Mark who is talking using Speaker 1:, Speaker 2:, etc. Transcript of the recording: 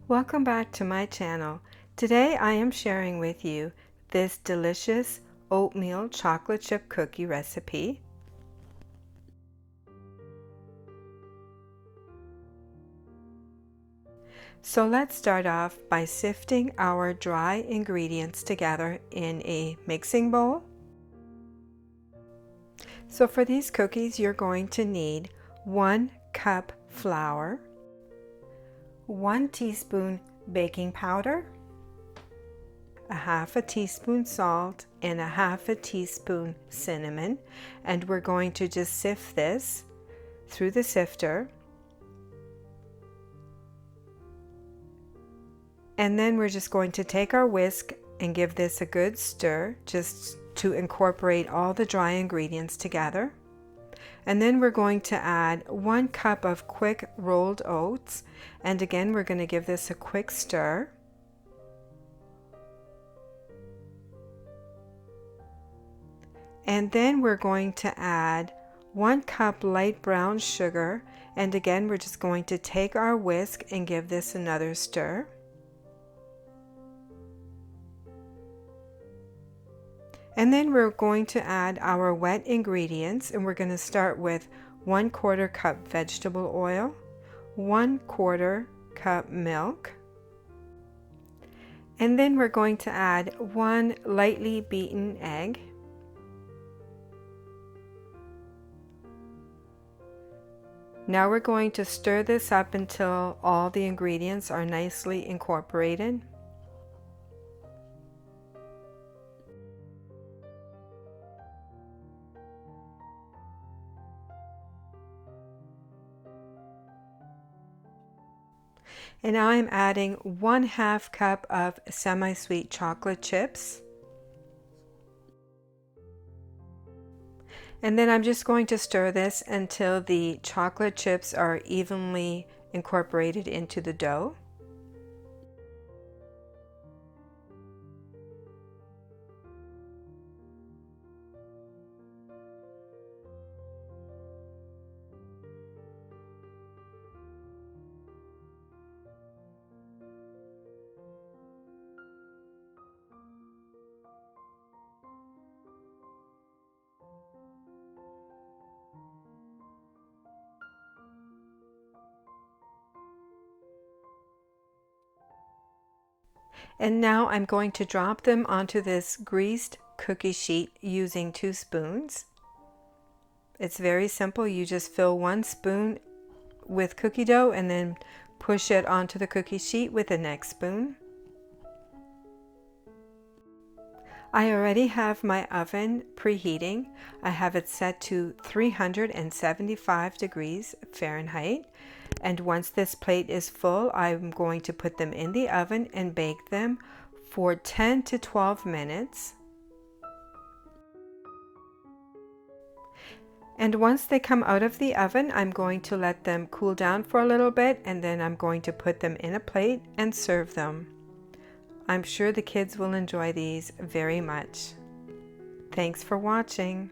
Speaker 1: Welcome back to my channel. Today I am sharing with you this delicious oatmeal chocolate chip cookie recipe. So let's start off by sifting our dry ingredients together in a mixing bowl. So for these cookies you're going to need 1 cup flour, 1 teaspoon baking powder, a half a teaspoon salt, and a half a teaspoon cinnamon, and we're going to just sift this through the sifter. And then we're just going to take our whisk and give this a good stir just to incorporate all the dry ingredients together. And then we're going to add 1 cup of quick rolled oats, and again we're going to give this a quick stir. And then we're going to add 1 cup light brown sugar, and again we're just going to take our whisk and give this another stir. And then we're going to add our wet ingredients, and we're going to start with 1/4 cup vegetable oil, 1/4 cup milk, and then we're going to add 1 lightly beaten egg. Now we're going to stir this up until all the ingredients are nicely incorporated. And now I'm adding 1/2 cup of semi-sweet chocolate chips. And then I'm just going to stir this until the chocolate chips are evenly incorporated into the dough. And now I'm going to drop them onto this greased cookie sheet using 2 spoons. It's very simple. You just fill 1 spoon with cookie dough and then push it onto the cookie sheet with the next spoon. I already have my oven preheating. I have it set to 375 degrees Fahrenheit. And once this plate is full, I'm going to put them in the oven and bake them for 10 to 12 minutes. And once they come out of the oven, I'm going to let them cool down for a little bit, and then I'm going to put them in a plate and serve them. I'm sure the kids will enjoy these very much. Thanks for watching.